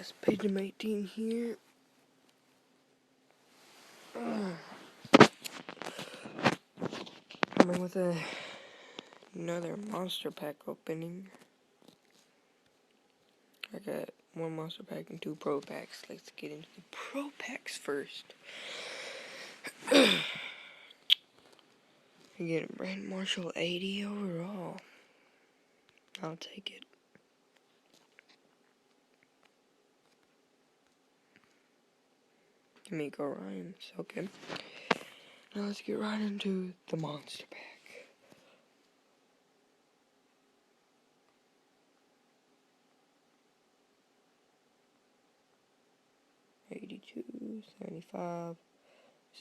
That's page number 18 here. I'm with another monster pack opening. I got one monster pack and 2 pro packs. Let's get into the pro packs first. I get a Brand Marshall 80 overall. I'll take it. D'Amico Ryans, okay. Now let's get right into the monster pack. $82, $75,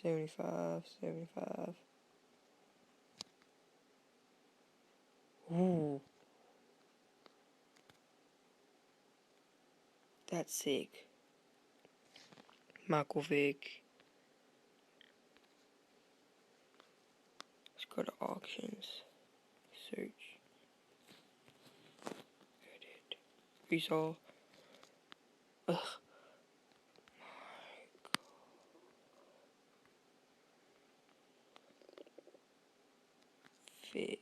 $75, $75. Ooh. That's sick. Michael Vick. Let's go to auctions. Search. Edit. Result. Ugh. Vick.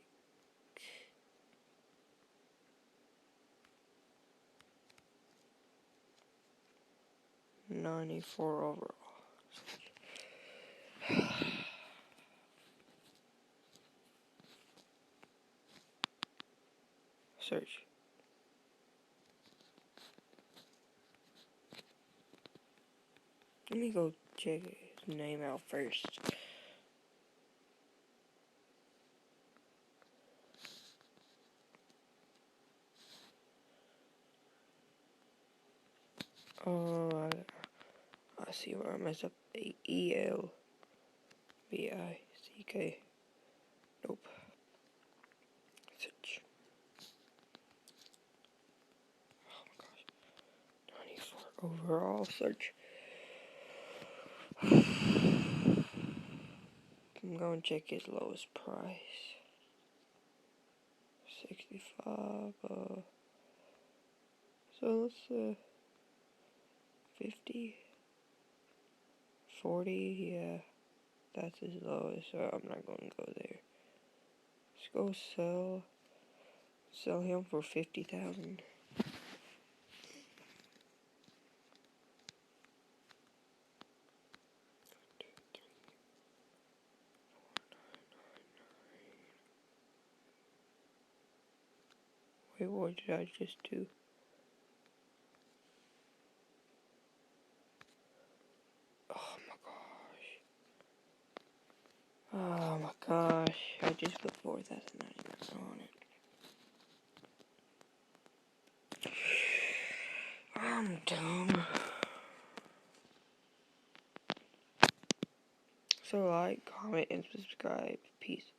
94 overall. Search. Let me go check his name out first. Oh, I see where I messed up. ELBICK. Nope. Search. Oh my gosh. 94 overall. Search. I'm going to check his lowest price. 65. So let's 50. 40. Yeah. That's his lowest, so I'm not going to go there. Let's go sell him for 50,000. Wait, what did I just do? Oh my gosh. I just put 4,099 on it. I'm dumb. So like, comment, and subscribe. Peace.